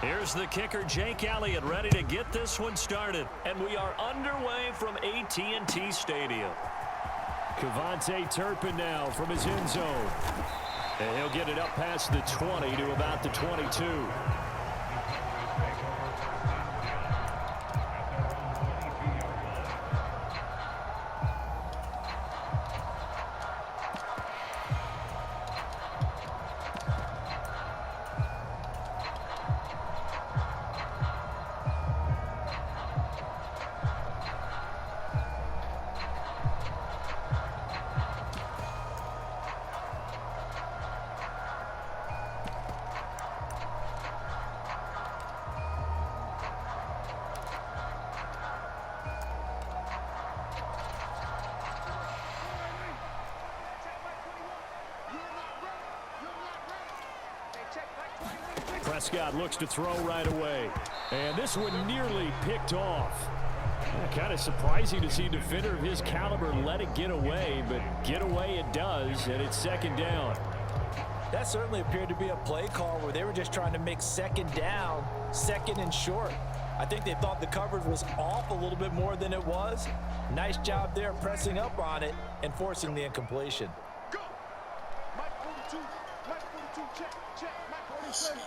Here's the kicker, Jake Elliott, ready to get this one started. And we are underway from AT&T Stadium. Kevontae Turpin now from his end zone. And he'll get it up past the 20 to about the 22. Prescott looks to throw right away. And this one nearly picked off. Kind of surprising to see a defender of his caliber let it get away, but get away it does, and it's second down. That certainly appeared to be a play call where they were just trying to make second down, second and short. I think they thought the coverage was off a little bit more than it was. Nice job there pressing up on it and forcing the incompletion. Go. Mike 42, check, Mike 47.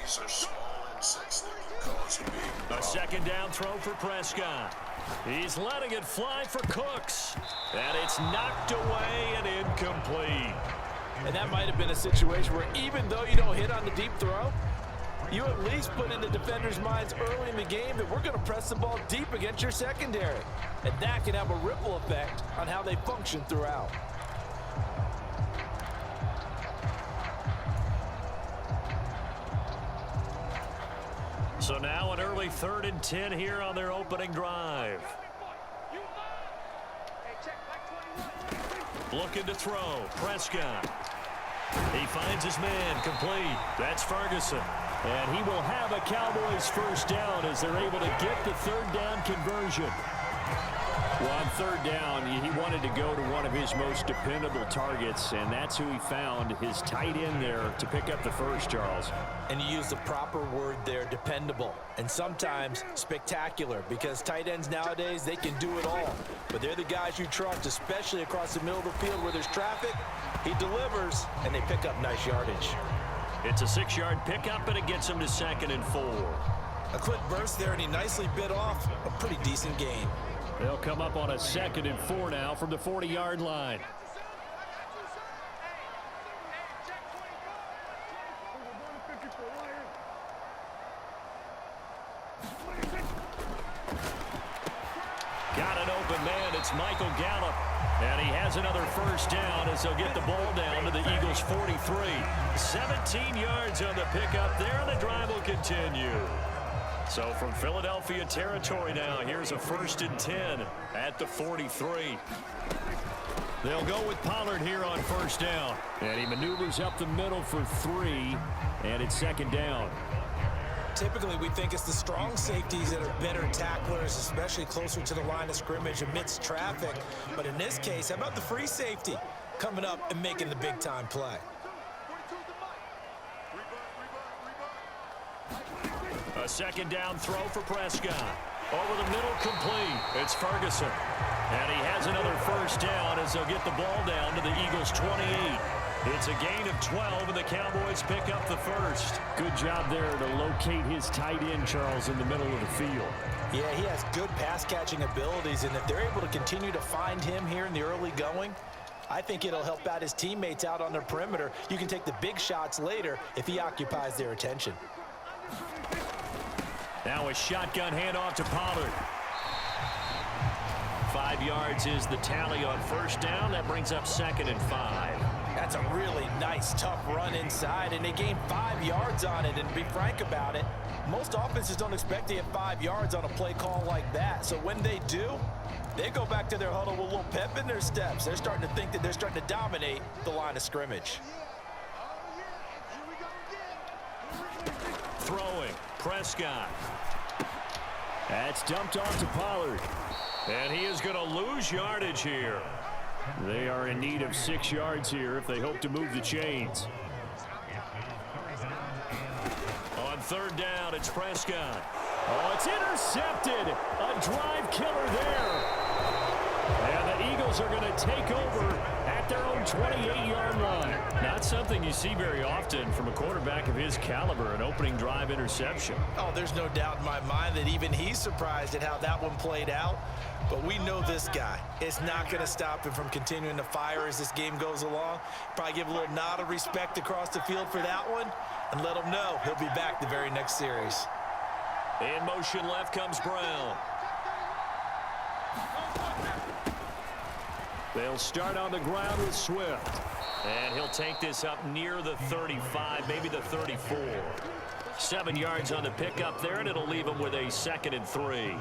These are small and sexy because of big. A second down throw for Prescott. He's letting it fly for Cooks. And it's knocked away and incomplete. And that might have been a situation where even though you don't hit on the deep throw, you at least put in the defender's minds early in the game that we're going to press the ball deep against your secondary. And that can have a ripple effect on how they function throughout. So now an early 3rd and 10 here on their opening drive. Looking to throw. Prescott. He finds his man complete. That's Ferguson. And he will have a Cowboys first down as they're able to get the third down conversion. Well, on third down, he wanted to go to one of his most dependable targets, and that's who he found, his tight end there, to pick up the first, Charles. And you use the proper word there, dependable, and sometimes spectacular, because tight ends nowadays, they can do it all. But they're the guys you trust, especially across the middle of the field where there's traffic. He delivers, and they pick up nice yardage. It's a 6-yard pickup, and it gets him to 2nd and 4. A quick burst there, and he nicely bit off a pretty decent gain. They'll come up on a 2nd and 4 now from the 40-yard line. Got an open man. It's Michael Gallup. And he has another first down as they'll get the ball down to the Eagles' 43. 17 yards on the pickup there, and the drive will continue. So from Philadelphia territory now, here's a 1st and 10 at the 43. They'll go with Pollard here on first down. And he maneuvers up the middle for 3, and it's 2nd down. Typically, we think it's the strong safeties that are better tacklers, especially closer to the line of scrimmage amidst traffic. But in this case, how about the free safety coming up and making the big-time play? A 2nd down throw for Prescott. Over the middle, complete. It's Ferguson. And he has another first down as they'll get the ball down to the Eagles' 28. It's a gain of 12, and the Cowboys pick up the first. Good job there to locate his tight end, Charles, in the middle of the field. Yeah, he has good pass-catching abilities, and if they're able to continue to find him here in the early going, I think it'll help out his teammates out on their perimeter. You can take the big shots later if he occupies their attention. Now a shotgun handoff to Pollard. 5 yards is the tally on first down. That brings up 2nd and 5. That's a really nice, tough run inside, and they gained 5 yards on it. And to be frank about it, most offenses don't expect to get 5 yards on a play call like that. So when they do, they go back to their huddle with a little pep in their steps. They're starting to think that they're starting to dominate the line of scrimmage. Throwing, Prescott. That's dumped off to Pollard. And he is going to lose yardage here. They are in need of 6 yards here if they hope to move the chains. On third down. It's Prescott. Oh, it's intercepted. A drive killer there. And the Eagles are going to take over at their own 28-yard line. Not something you see very often from a quarterback of his caliber, an opening drive interception. Oh, there's no doubt in my mind that even he's surprised at how that one played out. But we know this guy. It's not going to stop him from continuing to fire as this game goes along. Probably give a little nod of respect across the field for that one and let him know he'll be back the very next series. In motion left comes Brown. They'll start on the ground with Swift. And he'll take this up near the 35, maybe the 34. 7 yards on the pickup there, and it'll leave him with a 2nd and 3.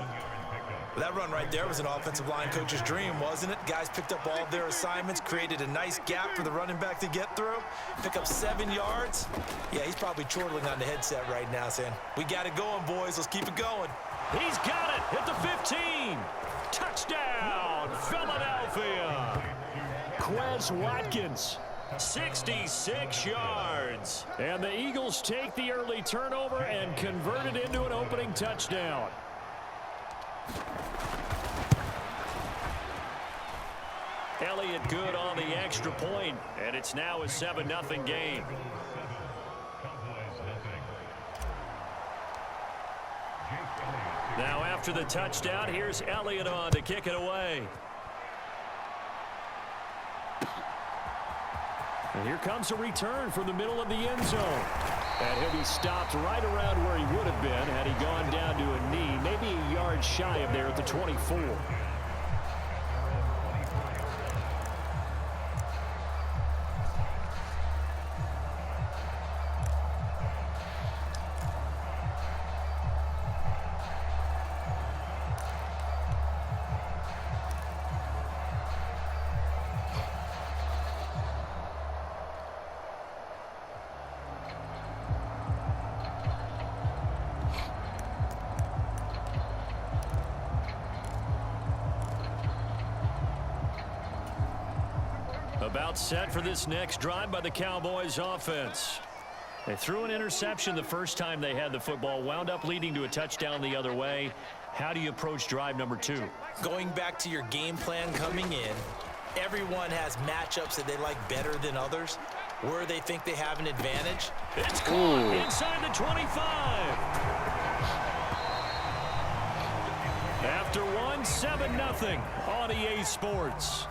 That run right there was an offensive line coach's dream, wasn't it? Guys picked up all of their assignments, created a nice gap for the running back to get through, pick up 7 yards. Yeah, he's probably chortling on the headset right now saying, we got it going, boys. Let's keep it going. He's got it at the 15. Touchdown, Philadelphia. Quez Watkins. 66 yards. And the Eagles take the early turnover and convert it into an opening touchdown. Elliott good on the extra point, and it's now a 7-0 game. Now after the touchdown, here's Elliott on to kick it away. And here comes a return from the middle of the end zone. And he'll be stopped right around where he would have been had he gone down to a knee, maybe a yard shy of there at the 24. About set for this next drive by the Cowboys offense. They threw an interception the first time they had the football, wound up leading to a touchdown the other way. How do you approach drive number 2? Going back to your game plan coming in, everyone has matchups that they like better than others, where they think they have an advantage. It's caught inside the 25. After one, 7-0 on EA Sports.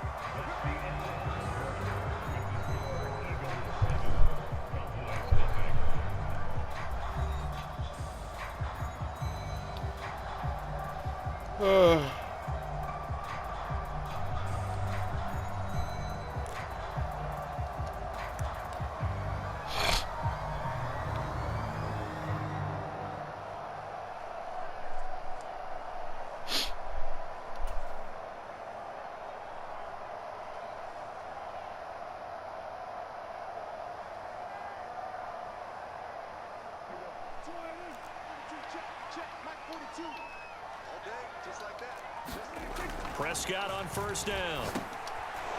Prescott on first down.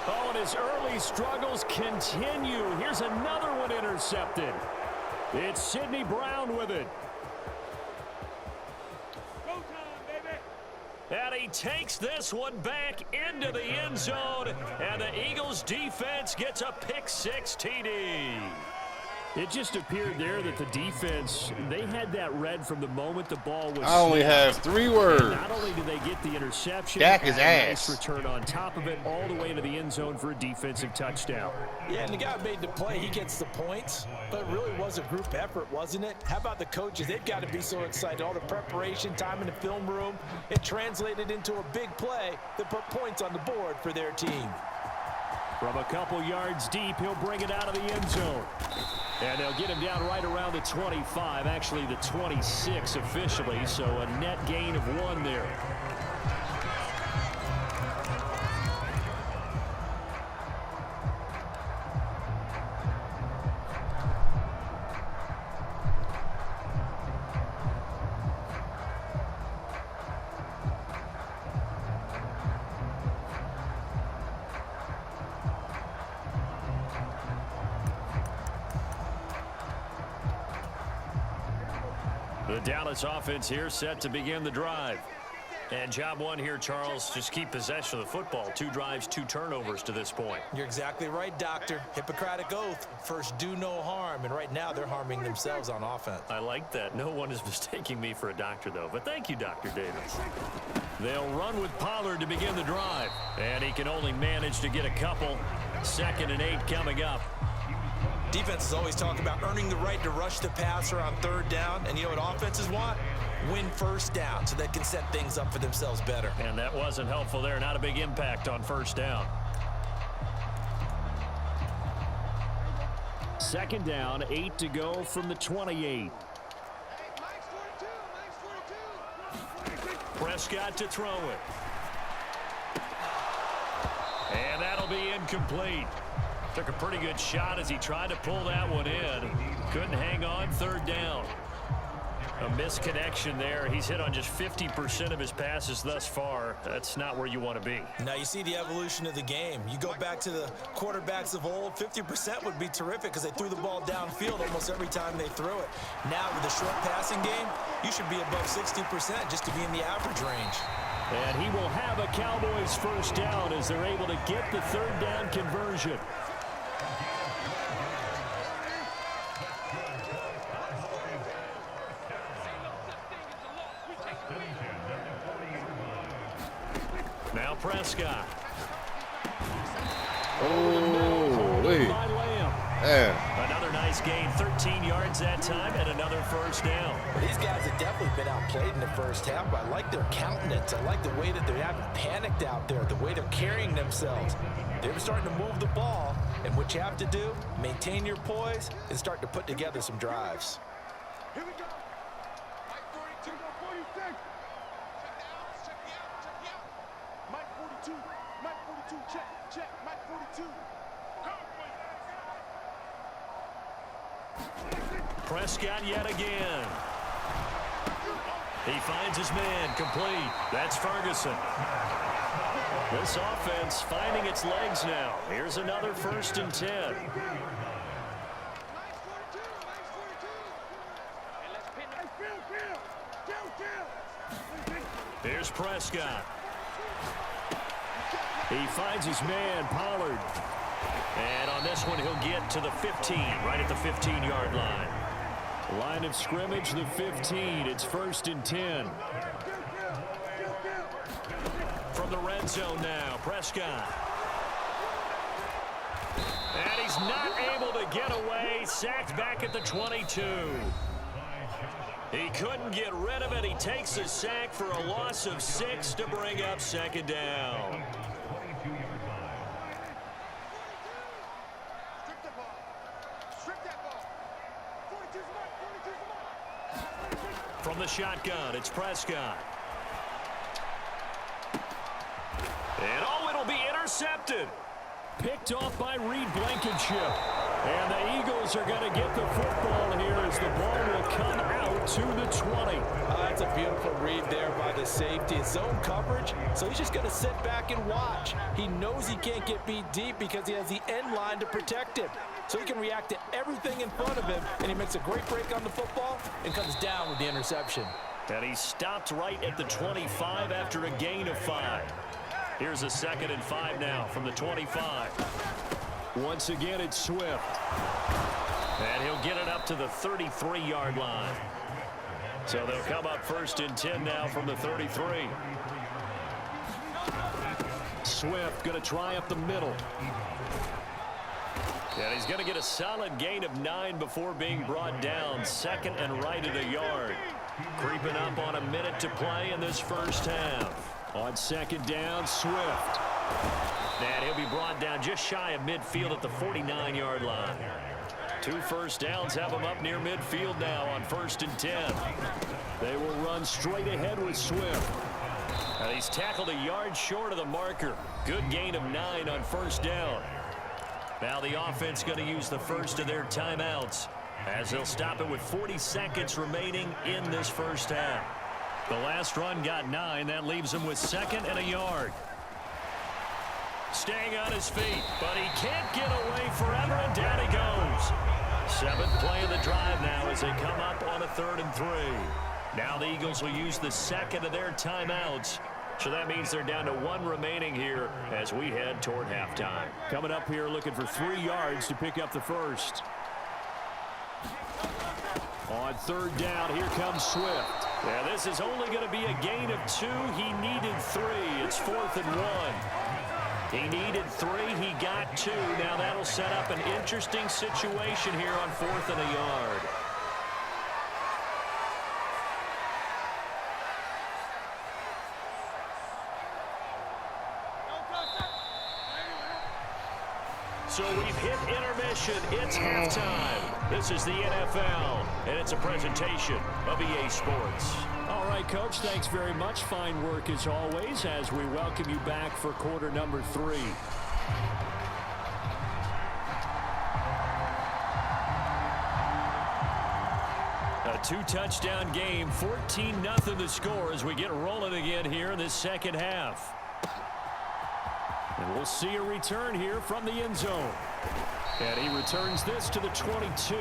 Oh, and his early struggles continue. Here's another one intercepted. It's Sidney Brown with it. Go time, baby. And he takes this one back into the end zone. And the Eagles defense gets a pick-6 TD. It just appeared there that the defense, they had that read from the moment the ball was I only have 3 words. Not only did they get the interception, Dak is a ass. nice return on top of it, all the way to the end zone for a defensive touchdown. Yeah, and the guy made the play. He gets the points, but it really was a group effort, wasn't it? How about the coaches? They've got to be so excited. All the preparation, time in the film room, it translated into a big play that put points on the board for their team. From a couple yards deep, he'll bring it out of the end zone. And they'll get him down right around the 25, actually the 26 officially, so a net gain of 1 there. The Dallas offense here set to begin the drive. And job one here, Charles, just keep possession of the football. 2 drives, 2 turnovers to this point. You're exactly right, Doctor. Hippocratic oath. First, do no harm. And right now, they're harming themselves on offense. I like that. No one is mistaking me for a doctor, though. But thank you, Dr. Davis. They'll run with Pollard to begin the drive. And he can only manage to get a couple. 2nd and 8 coming up. Defenses always talk about earning the right to rush the passer on 3rd down. And you know what offenses want? Win 1st down so they can set things up for themselves better. And that wasn't helpful there. Not a big impact on 1st down. 2nd down, 8 to go from the 28. Prescott to throw it. And that'll be incomplete. Took a pretty good shot as he tried to pull that one in. Couldn't hang on 3rd down. A misconnection there. He's hit on just 50% of his passes thus far. That's not where you want to be. Now you see the evolution of the game. You go back to the quarterbacks of old, 50% would be terrific because they threw the ball downfield almost every time they threw it. Now with the short passing game, you should be above 60% just to be in the average range. And he will have a Cowboys 1st down as they're able to get the 3rd down conversion. Now Prescott. Oh, wait. Yeah. Another nice gain, 13 yards that time, and another 1st down. These guys have definitely been outplayed in the 1st half, but I like their countenance. I like the way that they haven't panicked out there, the way they're carrying themselves. They're starting to move the ball, and what you have to do, maintain your poise and start to put together some drives. Here we go. Mike 42, 46. Mike 42, Mike 42, check, Mike 42. Prescott yet again. He finds his man, complete. That's Ferguson. This offense finding its legs now. Here's another 1st and 10. Here's Prescott. He finds his man, Pollard. And on this one, he'll get to the 15, right at the 15-yard line. Line of scrimmage, the 15. It's 1st and 10. From the red zone now, Prescott. And he's not able to get away. Sacked back at the 22. He couldn't get rid of it. He takes a sack for a loss of 6 to bring up 2nd down. From the shotgun, it's Prescott. And oh, it'll be intercepted. Picked off by Reed Blankenship. And the Eagles are going to get the football here as the ball will come out to the 20. That's a beautiful read there by the safety. It's zone coverage, so he's just going to sit back and watch. He knows he can't get beat deep because he has the end line to protect him. So he can react to everything in front of him, and he makes a great break on the football and comes down with the interception. And he stopped right at the 25 after a gain of 5. Here's a 2nd and 5 now from the 25. Once again, it's Swift. And he'll get it up to the 33-yard line. So they'll come up 1st and 10 now from the 33. Swift going to try up the middle. And he's going to get a solid gain of 9 before being brought down. 2nd and right at a yard. Creeping up on a minute to play in this 1st half. On 2nd down, Swift. And he'll be brought down just shy of midfield at the 49-yard line. 2 1st downs have him up near midfield now on 1st and 10. They will run straight ahead with Swift. And he's tackled a yard short of the marker. Good gain of 9 on 1st down. Now the offense going to use the first of their timeouts as they'll stop it with 40 seconds remaining in this 1st half. The last run got 9. That leaves him with 2nd and a yard. Staying on his feet, but he can't get away forever, and down he goes. 7th play of the drive now as they come up on a 3rd and 3. Now the Eagles will use the second of their timeouts. So that means they're down to 1 remaining here as we head toward halftime. Coming up here looking for 3 yards to pick up the first. On third down, here comes Swift. Yeah, this is only going to be a gain of 2. He needed 3. It's 4th and 1. He needed 3. He got 2. Now that'll set up an interesting situation here on 4th and a yard. So we've hit intermission. It's halftime. This is the NFL, and it's a presentation of EA Sports. All right, Coach, thanks very much. Fine work as always as we welcome you back for quarter number 3. A 2-touchdown game, 14-0 the score as we get rolling again here in this second half. And we'll see a return here from the end zone. And he returns this to the 22.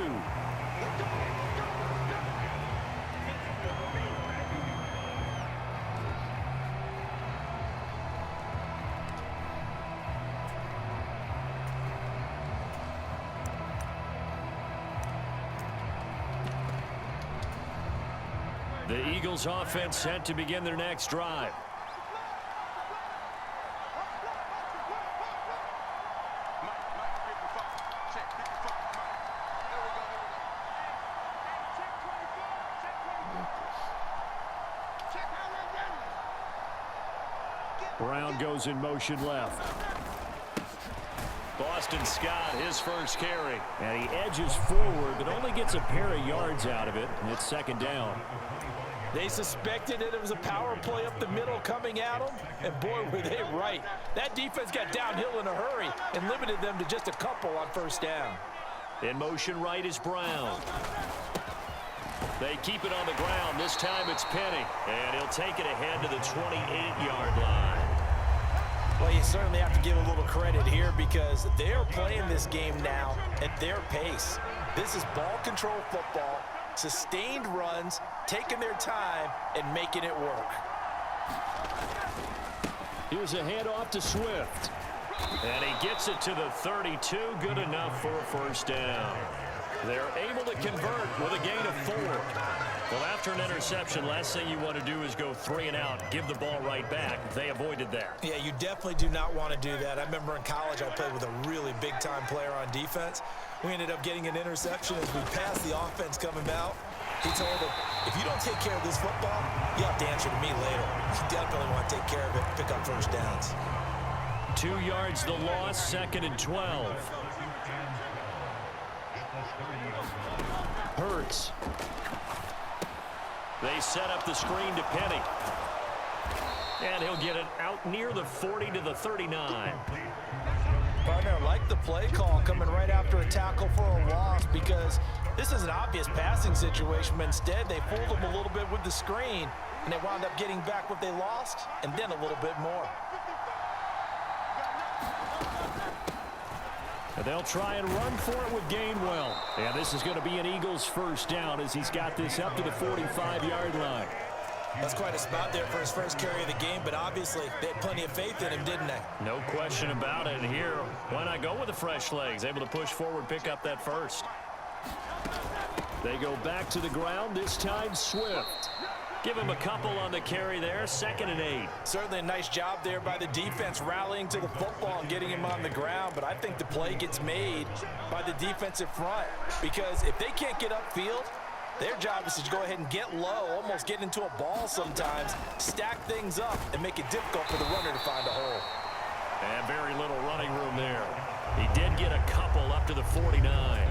The Eagles offense set to begin their next drive. Brown goes in motion left. Boston Scott, his first carry. And he edges forward, but only gets a pair of yards out of it. And it's second down. They suspected it was a power play up the middle coming at them, and boy, were they right. That defense got downhill in a hurry and limited them to just a couple on first down. In motion right is Brown. They keep it on the ground. This time it's Penny, and he'll take it ahead to the 28-yard line. Well, you certainly have to give a little credit here because they're playing this game now at their pace. This is ball control football, sustained runs, taking their time, and making it work. Here's a handoff to Swift. And he gets it to the 32. Good enough for a first down. They're able to convert with a gain of 4. Well, after an interception, last thing you want to do is go 3 and out, give the ball right back. They avoided that. Yeah, you definitely do not want to do that. I remember in college I played with a really big-time player on defense. We ended up getting an interception as we passed the offense coming out. He told him, if you don't take care of this football, you have to answer to me later. You definitely want to take care of it, pick up first downs. 2 yards the loss, 2nd and 12. Hurts. They set up the screen to Penny. And he'll get it out near the 40 to the 39. Partner, like the play call coming right after a tackle for a loss because this is an obvious passing situation, but instead they fooled them a little bit with the screen, and they wound up getting back what they lost and then a little bit more. And they'll try and run for it with Gainwell. And this is going to be an Eagles first down as he's got this up to the 45-yard line. That's quite a spot there for his first carry of the game, but obviously they had plenty of faith in him, didn't they? No question about it. And here, why not go with the fresh legs? Able to push forward, pick up that first. They go back to the ground, this time Swift. Give him a couple on the carry there, 2nd and 8. Certainly a nice job there by the defense rallying to the football and getting him on the ground, but I think the play gets made by the defensive front because if they can't get upfield, their job is to go ahead and get low, almost get into a ball sometimes, stack things up, and make it difficult for the runner to find a hole. And very little running room there. He did get a couple up to the 49.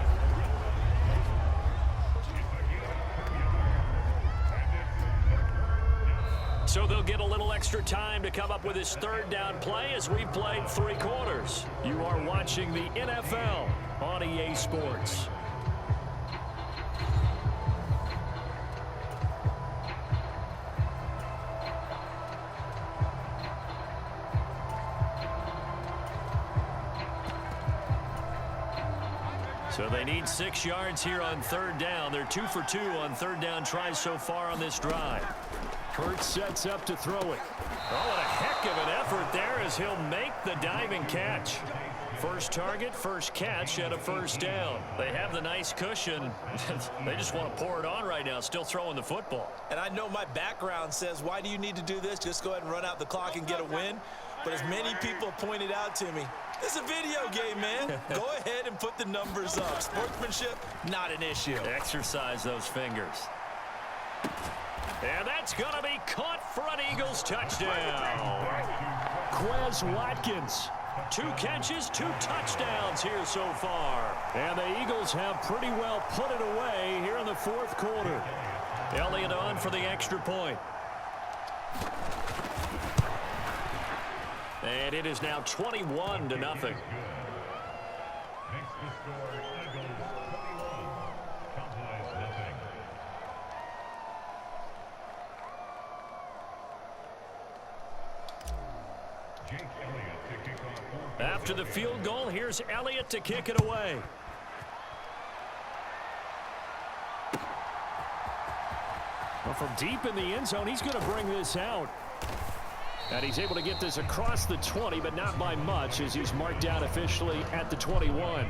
So they'll get a little extra time to come up with his 3rd down play as we've played 3 quarters. You are watching the NFL on EA Sports. So they need 6 yards here on third down. They're 2 for 2 on third down tries so far on this drive. Kurt sets up to throw it. Oh, what a heck of an effort there as he'll make the diving catch. First target, first catch, and a first down. They have the nice cushion. They just want to pour it on right now, still throwing the football. And I know my background says, why do you need to do this? Just go ahead and run out the clock and get a win. But as many people pointed out to me, it's a video game, man. Go ahead and put the numbers up. Sportsmanship, not an issue. Exercise those fingers. And that's going to be caught for an Eagles touchdown. Quez Watkins. 2 catches, 2 touchdowns here so far. And the Eagles have pretty well put it away here in the fourth quarter. Elliott on for the extra point. And it is now 21-0. After the field goal, here's Elliott to kick it away. Well, from deep in the end zone, he's going to bring this out. And he's able to get this across the 20, but not by much, as he's marked down officially at the 21.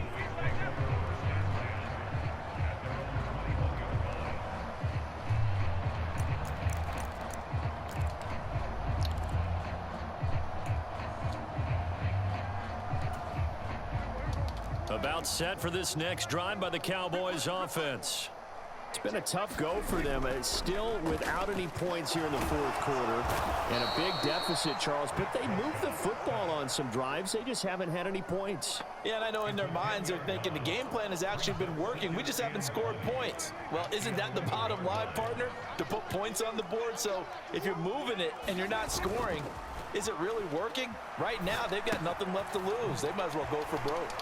About set for this next drive by the Cowboys offense. It's been a tough go for them. It's still without any points here in the fourth quarter. And a big deficit, Charles. But they moved the football on some drives. They just haven't had any points. Yeah, and I know in their minds they're thinking the game plan has actually been working. We just haven't scored points. Well, isn't that the bottom line, partner? To put points on the board? So if you're moving it and you're not scoring, is it really working? Right now, they've got nothing left to lose. They might as well go for broke.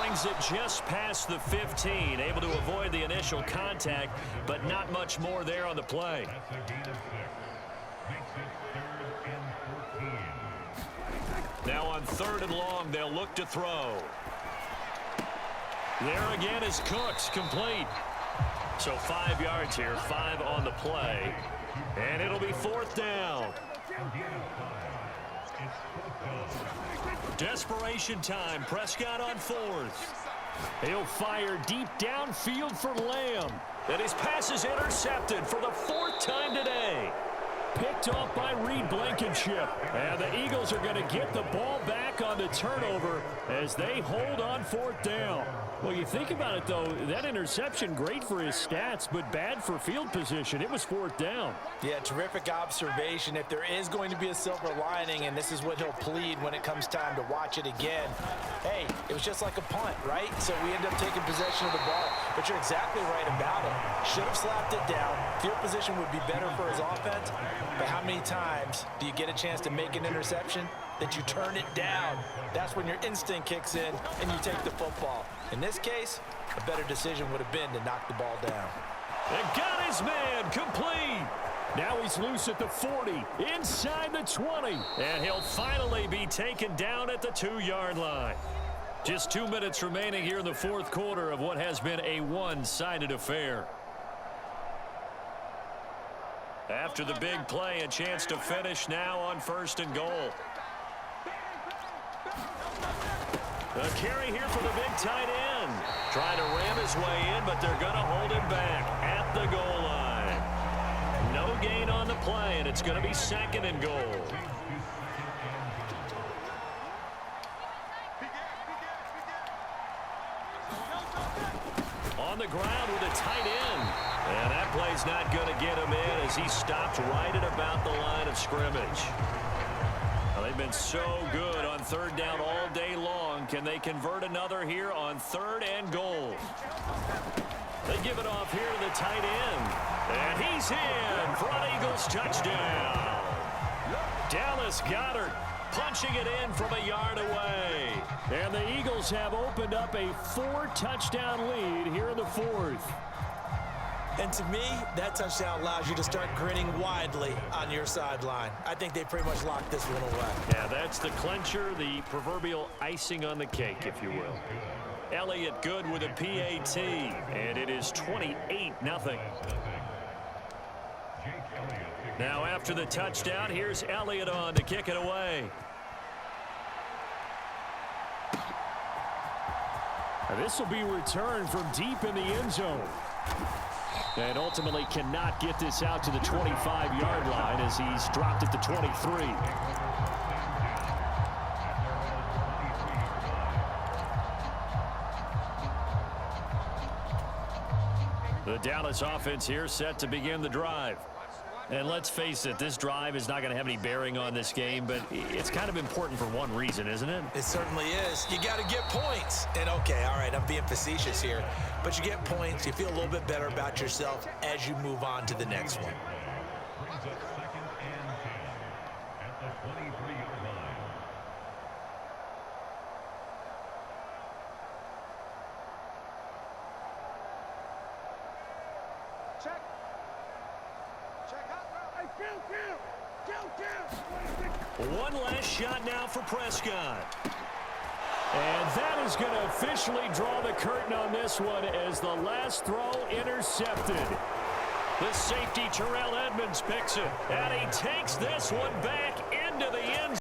Brings it just past the 15. Able to avoid the initial contact, but not much more there on the play. Now on 3rd and long, they'll look to throw. There again is Cooks, complete. So 5 yards here, 5 on the play. And it'll be 4th down. Desperation time. Prescott on 4th. He'll fire deep downfield for Lamb. And his pass is intercepted for the 4th time today. Picked off by Reed Blankenship. And the Eagles are going to get the ball back on the turnover as they hold on 4th down. Well, you think about it, though, that interception, great for his stats, but bad for field position. It was 4th down. Yeah, terrific observation. If there is going to be a silver lining, and this is what he'll plead when it comes time to watch it again, hey, it was just like a punt, right? So we end up taking possession of the ball. But you're exactly right about it. Should have slapped it down. Field position would be better for his offense. But how many times do you get a chance to make an interception that you turn it down? That's when your instinct kicks in and you take the football. In this case, a better decision would have been to knock the ball down. And got his man, complete. Now he's loose at the 40, inside the 20. And he'll finally be taken down at the 2-yard line. Just 2 minutes remaining here in the 4th quarter of what has been a one-sided affair. After the big play, a chance to finish now on 1st and goal. A carry here for the big tight end. Trying to ram his way in, but they're going to hold him back at the goal line. No gain on the play, and it's going to be 2nd and goal. On the ground with a tight end. And that play's not going to get him in as he stopped right at about the line of scrimmage. Well, they've been so good on 3rd down all day long. Can they convert another here on 3rd and goal? They give it off here to the tight end. And he's in for an Eagles touchdown. Dallas Goedert punching it in from a yard away. And the Eagles have opened up a 4-touchdown lead here in the 4th. And to me, that touchdown allows you to start grinning widely on your sideline. I think they pretty much locked this one away. Yeah, that's the clincher, the proverbial icing on the cake, if you will. Elliott good with a PAT, and it is 28-0. Now after the touchdown, here's Elliott on to kick it away. This will be returned from deep in the end zone. And ultimately cannot get this out to the 25-yard line as he's dropped at the 23. The Dallas offense here set to begin the drive. And let's face it, this drive is not going to have any bearing on this game, but it's kind of important for one reason, isn't it? It certainly is. You got to get points. And okay, all right, I'm being facetious here, but you get points, you feel a little bit better about yourself as you move on to the next one. One last shot now for Prescott. And that is going to officially draw the curtain on this one as the last throw intercepted. The safety, Terrell Edmonds, picks it. And he takes this one back